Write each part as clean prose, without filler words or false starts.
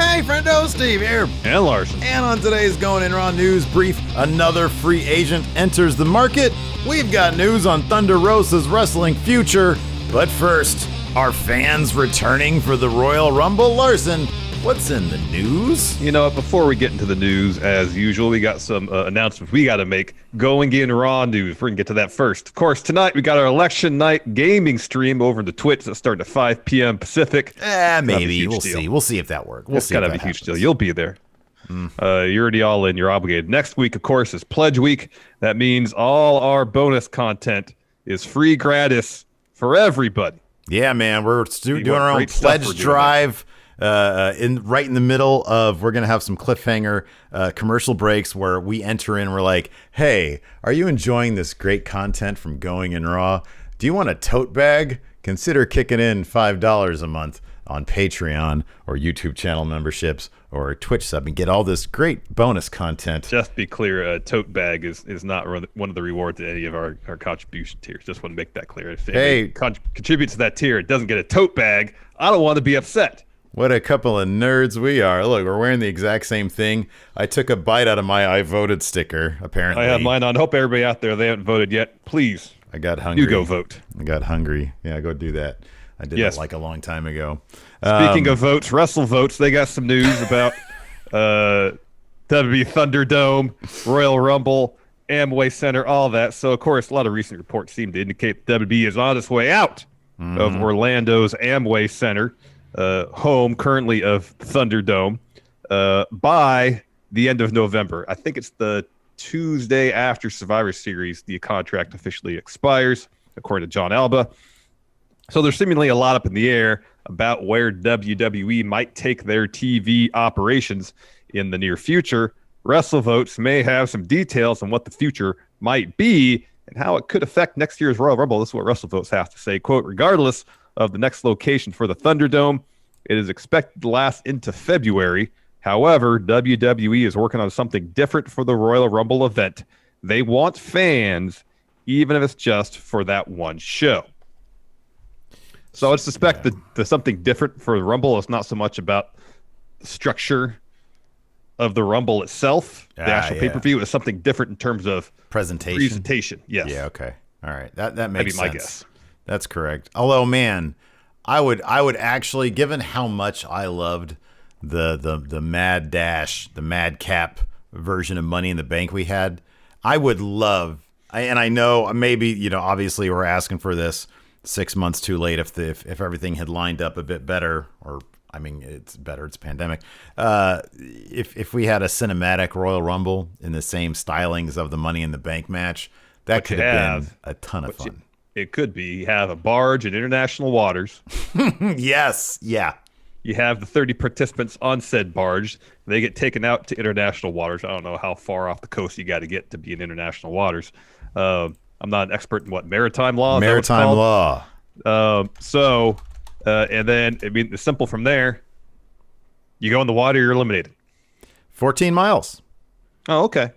Hey, Friendo, Steve here. And Larson. And on today's Going In Raw news brief, another free agent enters the market. We've got news on Thunder Rosa's wrestling future. But first, are fans returning for the Royal Rumble? Larson, what's in the news? You know, before we get into the news, as usual, we got some announcements we got to make. Going In Raw news. We're going to get to that first. Of course, tonight we got our election night gaming stream over to Twitch that starts at 5 p.m. Pacific. Maybe. We'll see. We'll see if that works. We'll see. It's kind of a huge deal. You'll be there. You're already all in. You're obligated. Next week, of course, is Pledge Week. That means all our bonus content is free, gratis for everybody. Yeah, man. We're doing our own pledge drive. Right in the middle of, we're gonna have some cliffhanger commercial breaks where we enter in. We're like, hey, are you enjoying this great content from Going In Raw? Do you want a tote bag? Consider kicking in $5 a month on Patreon or YouTube channel memberships or Twitch sub and get all this great bonus content. Just to be clear, a tote bag is not one of the rewards at any of our contribution tiers. Just want to make that clear. If contributes to that tier, it doesn't get a tote bag. I don't want to be upset. What a couple of nerds we are. Look, we're wearing the exact same thing. I took a bite out of my I voted sticker, apparently. I have mine on. Hope everybody out there, they haven't voted yet. Please. I got hungry. You go vote. I got hungry. Yeah, go do that. I did that like a long time ago. Speaking of votes, Wrestle Votes, they got some news about WWE Thunderdome, Royal Rumble, Amway Center, all that. So, of course, a lot of recent reports seem to indicate WWE is on its way out of Orlando's Amway Center. Home currently of Thunderdome by the end of November. I think it's the Tuesday after Survivor Series the contract officially expires, according to John Alba. So there's seemingly a lot up in the air about where WWE might take their TV operations in the near future. WrestleVotes may have some details on what the future might be and how it could affect next year's Royal Rumble. This is what WrestleVotes has to say. Quote, regardless of the next location for the Thunderdome, it is expected to last into February. However, WWE is working on something different for the Royal Rumble event. They want fans, even if it's just for that one show. So I suspect that there's something different for the Rumble. It's not so much about the structure of the Rumble itself. The actual pay-per-view is something different in terms of presentation. Yes. Yeah, okay. All right. That makes sense. That'd be my guess. That's correct. Although, man, I would actually, given how much I loved the Mad Dash, the Mad Cap version of Money in the Bank we had, I would love, and I know maybe, obviously we're asking for this 6 months too late if everything had lined up a bit better, or I mean, it's better, it's a pandemic. If we had a cinematic Royal Rumble in the same stylings of the Money in the Bank match, that could have been a ton of fun. It could be. You have a barge in international waters. Yes. Yeah. You have the 30 participants on said barge. They get taken out to international waters. I don't know how far off the coast you got to get to be in international waters. I'm not an expert in maritime law. Maritime law. And then, I mean, it's simple from there. You go in the water, you're eliminated. 14 miles. Oh, okay.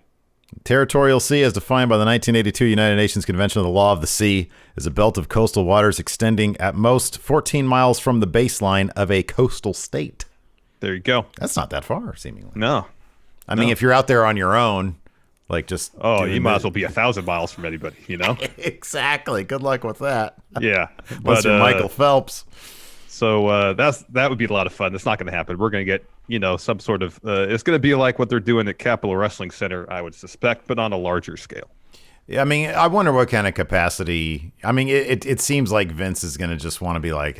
Territorial sea, as defined by the 1982 United Nations Convention of the Law of the Sea, is a belt of coastal waters extending at most 14 miles from the baseline of a coastal state. There you go. That's not that far, seemingly. No. I mean, if you're out there on your own, like just... Oh, you might as well be 1,000 miles from anybody, Exactly. Good luck with that. Yeah. Unless you're Michael Phelps. So that would be a lot of fun. That's not going to happen. We're going to get, some sort of... it's going to be like what they're doing at Capitol Wrestling Center, I would suspect, but on a larger scale. Yeah, I mean, I wonder what kind of capacity... I mean, it seems like Vince is going to just want to be like,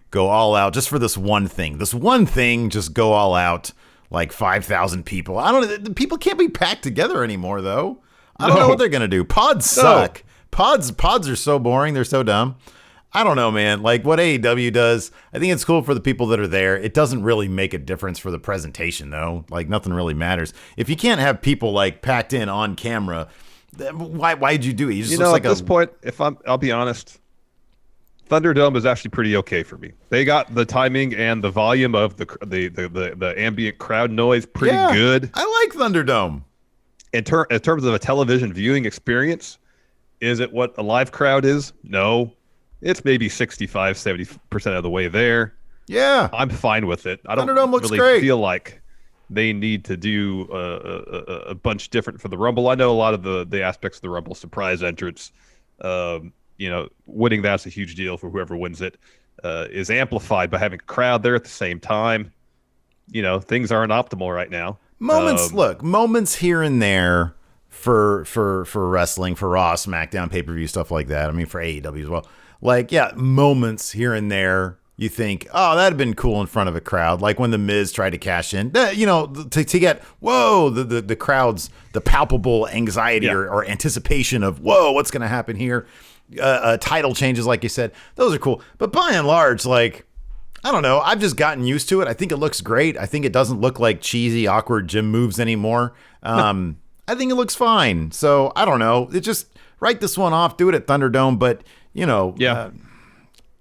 go all out just for this one thing. This one thing, just go all out, like 5,000 people. I don't know. People can't be packed together anymore, though. I don't know what they're going to do. Pods suck. Pods are so boring. They're so dumb. I don't know, man. Like what AEW does, I think it's cool for the people that are there. It doesn't really make a difference for the presentation, though. Like nothing really matters. If you can't have people like packed in on camera, why'd you do it? At this point, I'll be honest, Thunderdome is actually pretty okay for me. They got the timing and the volume of the ambient crowd noise pretty good. I like Thunderdome. In terms of a television viewing experience, is it what a live crowd is? No. It's maybe 65, 70% of the way there. Yeah. I'm fine with it. I don't Thunderdome looks really great. feel like they need to do a bunch different for the Rumble. I know a lot of the aspects of the Rumble, surprise entrance, winning that's a huge deal for whoever wins it, is amplified by having a crowd there at the same time. Things aren't optimal right now. Moments here and there for wrestling, for Raw, SmackDown, pay-per-view, stuff like that. I mean, for AEW as well. Like, yeah, moments here and there. You think, oh, that'd have been cool in front of a crowd. Like when The Miz tried to cash in, to get, the crowd's, the palpable anxiety or anticipation of, whoa, what's going to happen here? Title changes, like you said, those are cool. But by and large, like, I don't know. I've just gotten used to it. I think it looks great. I think it doesn't look like cheesy, awkward gym moves anymore. I think it looks fine. So I don't know. It just write this one off, do it at Thunderdome. But,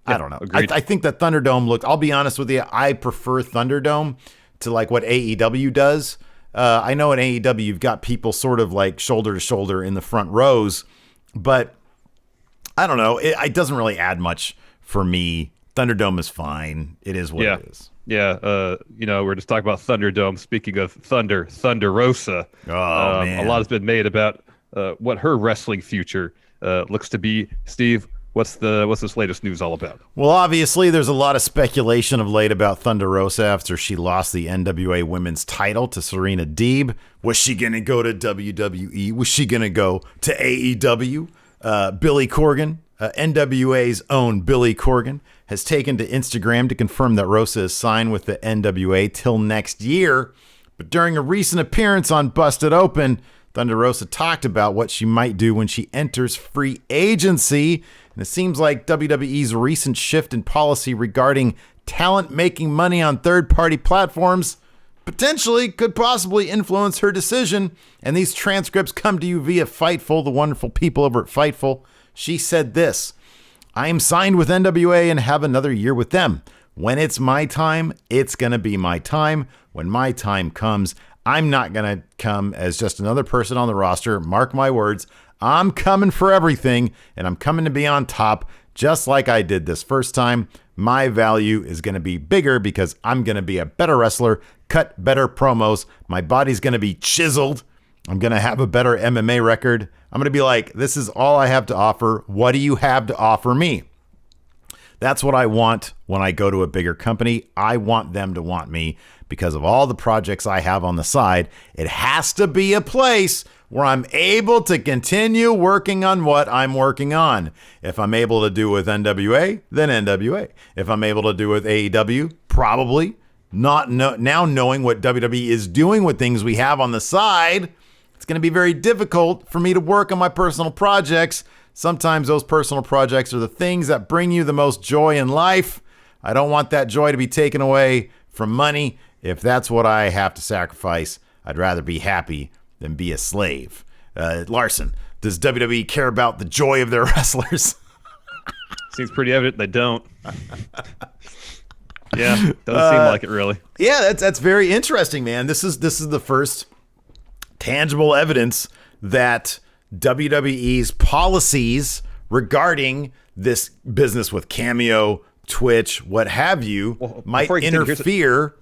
I don't know. I think that Thunderdome looked, I'll be honest with you, I prefer Thunderdome to like what AEW does. I know in AEW you've got people sort of like shoulder to shoulder in the front rows, but I don't know. It doesn't really add much for me. Thunderdome is fine. It is what it is. Yeah. We're just talking about Thunderdome. Speaking of Thunder Rosa. Oh, man. A lot has been made about what her wrestling future looks to be. Steve, what's this latest news all about? Well, obviously, there's a lot of speculation of late about Thunder Rosa after she lost the NWA Women's title to Serena Deeb. Was she going to go to WWE? Was she going to go to AEW? Billy Corgan, NWA's own Billy Corgan, has taken to Instagram to confirm that Rosa is signed with the NWA till next year. But during a recent appearance on Busted Open, Thunder Rosa talked about what she might do when she enters free agency. And it seems like WWE's recent shift in policy regarding talent making money on third-party platforms potentially could possibly influence her decision. And these transcripts come to you via Fightful, the wonderful people over at Fightful. She said this: I am signed with NWA and have another year with them. When it's my time, it's going to be my time. When my time comes, I'm not going to come as just another person on the roster. Mark my words. I'm coming for everything, and I'm coming to be on top, just like I did this first time. My value is going to be bigger because I'm going to be a better wrestler, cut better promos. My body's going to be chiseled. I'm going to have a better MMA record. I'm going to be like, this is all I have to offer. What do you have to offer me? That's what I want when I go to a bigger company. I want them to want me because of all the projects I have on the side. It has to be a place where I'm able to continue working on what I'm working on. If I'm able to do with NWA, then NWA. If I'm able to do with AEW, probably. Now knowing what WWE is doing with things we have on the side, it's going to be very difficult for me to work on my personal projects. Sometimes those personal projects are the things that bring you the most joy in life. I don't want that joy to be taken away from money. If that's what I have to sacrifice, I'd rather be happy than be a slave. Larson, does WWE care about the joy of their wrestlers? Seems pretty evident they don't. Yeah, doesn't seem like it really. Yeah, that's very interesting, man. This is the first tangible evidence that WWE's policies regarding this business with Cameo, Twitch, what have you, might interfere.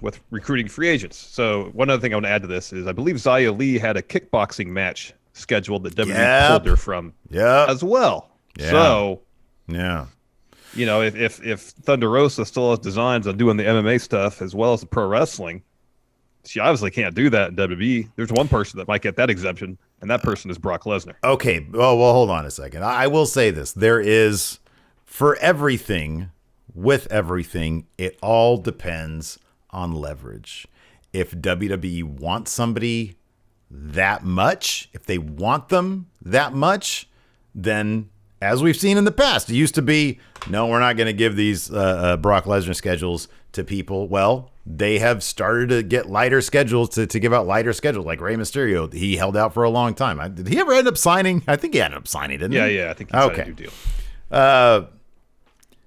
With recruiting free agents. So one other thing I want to add to this is I believe Xia Li had a kickboxing match scheduled that WWE pulled her from as well. Yeah. So, yeah. If Thunder Rosa still has designs on doing the MMA stuff as well as the pro wrestling, she obviously can't do that in WWE. There's one person that might get that exemption, and that person is Brock Lesnar. Okay. Well, hold on a second. I will say this. There is, for everything, with everything, it all depends on leverage. If WWE wants somebody that much, if they want them that much, then as we've seen in the past, it used to be, no, we're not going to give these Brock Lesnar schedules to people. Well, they have started to get lighter schedules to give out lighter schedules, like Rey Mysterio. He held out for a long time. Did he ever end up signing? I think he ended up signing, didn't he? Yeah, I think he signed a new deal.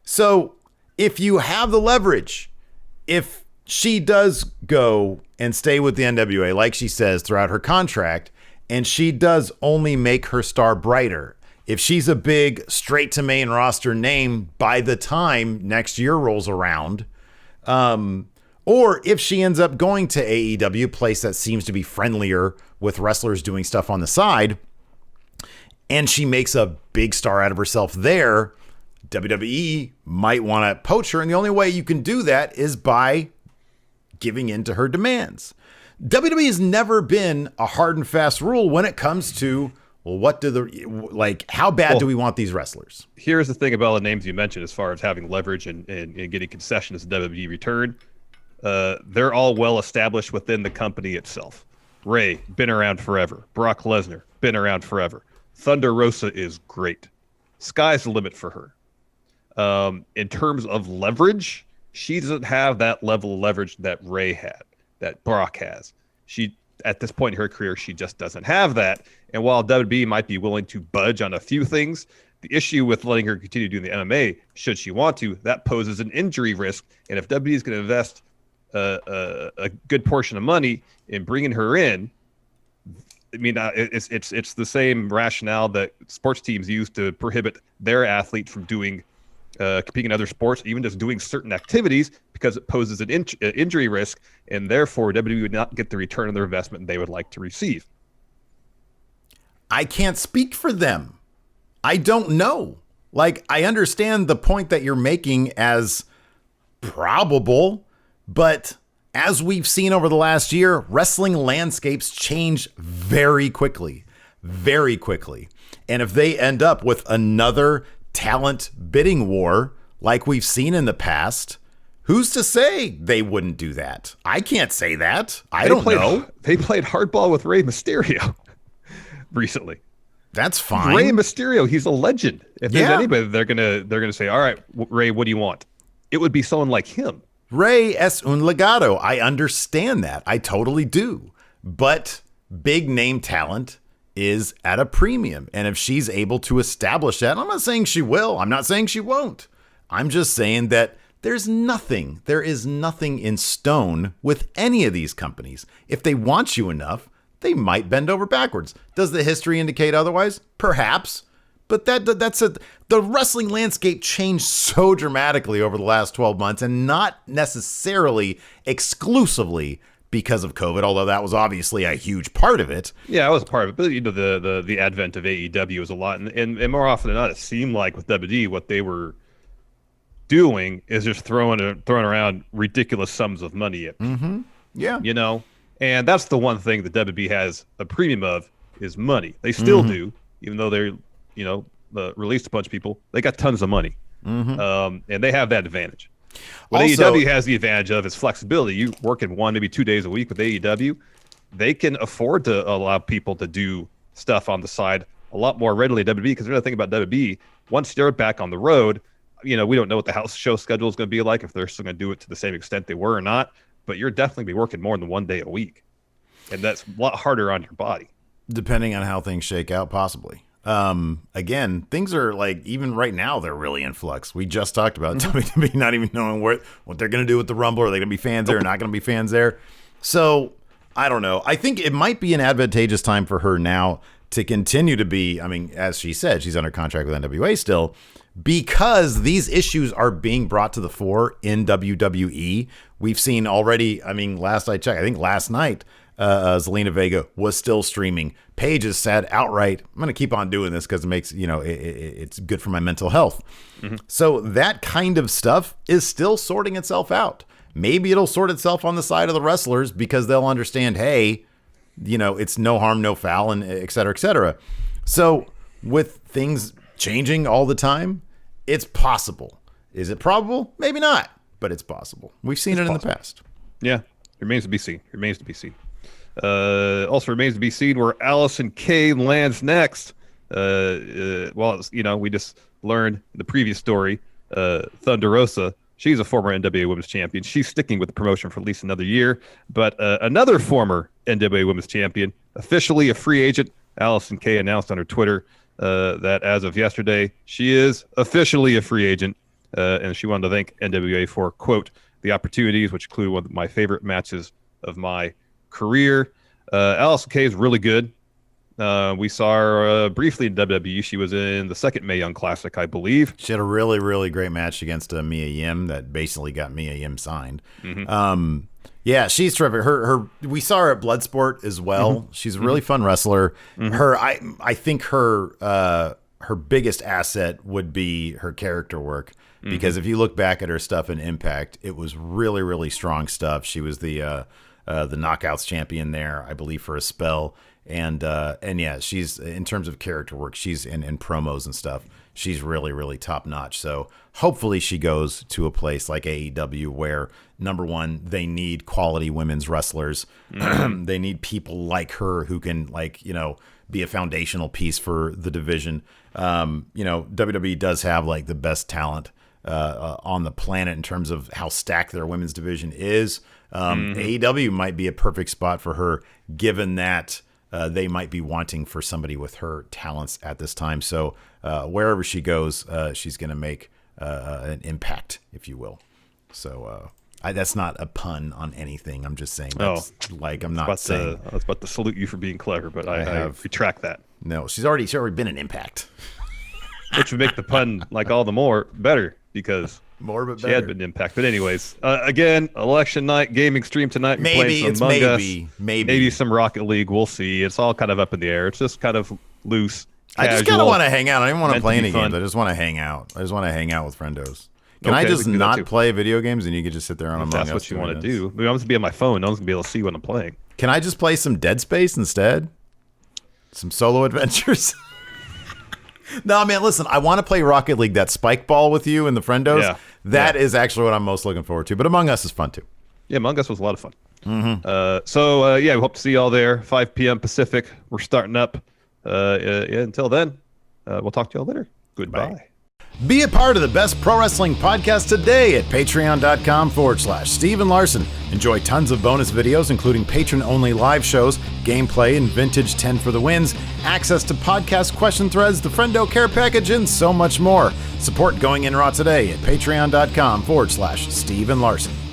So if you have the leverage, if she does go and stay with the NWA, like she says throughout her contract, and she does only make her star brighter, if she's a big straight to main roster name by the time next year rolls around, Or if she ends up going to AEW, place that seems to be friendlier with wrestlers doing stuff on the side, and she makes a big star out of herself there, WWE might want to poach her. And the only way you can do that is by giving in to her demands. WWE has never been a hard and fast rule when it comes to, well, how bad do we want these wrestlers? Here's the thing about the names you mentioned as far as having leverage and getting concessions to WWE return. They're all well established within the company itself. Ray, been around forever. Brock Lesnar, been around forever. Thunder Rosa is great. Sky's the limit for her. In terms of leverage, she doesn't have that level of leverage that Ray had, that Brock has. She, at this point in her career, she just doesn't have that. And while WWE might be willing to budge on a few things, the issue with letting her continue doing the MMA, should she want to, that poses an injury risk. And if WWE is going to invest a good portion of money in bringing her in, I mean, it's the same rationale that sports teams use to prohibit their athlete from doing competing in other sports, even just doing certain activities, because it poses an injury risk, and therefore WWE would not get the return on their investment they would like to receive. I can't speak for them. I don't know. Like, I understand the point that you're making as probable, but as we've seen over the last year, wrestling landscapes change very quickly, very quickly. And if they end up with another talent bidding war like we've seen in the past, who's to say they wouldn't do that? I can't say that. I don't know. They played hardball with Rey Mysterio recently. That's fine. Rey Mysterio, he's a legend. If there's anybody, they're gonna say, all right, Rey, what do you want? It would be someone like him. Rey es un legado. I understand that. I totally do. But big name talent is at a premium. And if she's able to establish that, I'm not saying she will. I'm not saying she won't. I'm just saying that there is nothing in stone with any of these companies. If they want you enough, they might bend over backwards. Does the history indicate otherwise? Perhaps. But the wrestling landscape changed so dramatically over the last 12 months, and not necessarily exclusively because of COVID, although that was obviously a huge part of it. Yeah, it was a part of it. But you know, the advent of AEW was a lot, and more often than not, it seemed like with WWE, what they were doing is just throwing around ridiculous sums of money at people. Mm-hmm. Yeah, you know, and that's the one thing that WWE has a premium of is money. They still do, even though they're released a bunch of people. They got tons of money, and they have that advantage. What Also, AEW has the advantage of is flexibility. You work in 1, maybe 2 days a week with AEW. They can afford to allow people to do stuff on the side a lot more readily at WWE, because the other thing about WWE, once they're back on the road, you know, we don't know what the house show schedule is going to be like, if they're still going to do it to the same extent they were or not, but you're definitely be working more than 1 day a week. And that's a lot harder on your body. Depending on how things shake out, possibly. Again, things are like, even right now, they're really in flux. We just talked about WWE not even knowing what they're going to do with the Rumble. Are they going to be fans there or not going to be fans there? So I don't know. I think it might be an advantageous time for her now to continue to be, I mean, as she said, she's under contract with NWA still, because these issues are being brought to the fore in WWE. We've seen already, I mean, last I checked, I think last night, Zelina Vega was still streaming. Paige has said outright, I'm going to keep on doing this because it makes, it's good for my mental health. So that kind of stuff is still sorting itself out. Maybe it'll sort itself on the side of the wrestlers because they'll understand, hey, it's no harm, no foul, and et cetera, et cetera. So with things changing all the time, it's possible. Is it probable? Maybe not, but it's possible. We've seen it in the past. Yeah, remains to be seen. Also remains to be seen where Allysin Kay lands next. We just learned in the previous story, Thunder Rosa, she's a former NWA Women's Champion. She's sticking with the promotion for at least another year. But another former NWA Women's Champion, officially a free agent, Allysin Kay announced on her Twitter that as of yesterday, she is officially a free agent. And she wanted to thank NWA for, quote, the opportunities, which include one of my favorite matches of my career. Allysin Kay is really good. We saw her briefly in WWE. She was in the second Mae Young Classic, I believe. She had a really, really great match against Mia Yim that basically got Mia Yim signed. Yeah, she's terrific. We saw her at Bloodsport as well. She's a really fun wrestler. I think her biggest asset would be her character work, because if you look back at her stuff in Impact, it was really, really strong stuff. She was the Knockouts champion there, I believe, for a spell. And yeah, she's, in terms of character work, she's in promos and stuff, she's really, really top notch. So hopefully she goes to a place like AEW where, number one, they need quality women's wrestlers. They need people like her who can, like, you know, be a foundational piece for the division. You know, WWE does have like the best talent on the planet in terms of how stacked their women's division is. AEW might be a perfect spot for her, given that they might be wanting for somebody with her talents at this time. So wherever she goes, she's going to make an impact, if you will. So that's not a pun on anything. I'm just saying. That's, I'm not saying. I was about to salute you for being clever, but I retract that. No, she's already been an impact. Which would make the pun like all the more better, because more but she better. had been impact. But anyways, again, election night, gaming stream tonight. Maybe it's maybe some Rocket League. We'll see. It's all kind of up in the air. It's just kind of loose. I just kind of want to hang out. I don't even want to play any games. I just want to hang out. I just want to hang out with friendos. Can I just not play video games and you can just sit there on Among Us? That's what you want to do. I'm going to be on my phone. No one's going to be able to see what I'm playing. Can I just play some Dead Space instead? Some solo adventures? No, man, listen, I want to play Rocket League, that spike ball with you and the friendos. Yeah. That is actually what I'm most looking forward to. But Among Us is fun, too. Yeah, Among Us was a lot of fun. Yeah, we hope to see you all there, 5 p.m. Pacific. We're starting up. Until then, we'll talk to you all later. Goodbye. Bye. Be a part of the best pro wrestling podcast today at patreon.com/Steven Larson. Enjoy tons of bonus videos, including patron-only live shows, gameplay, and vintage 10 for the wins, access to podcast question threads, the Friendo Care Package, and so much more. Support Going In Raw today at patreon.com/Steven Larson.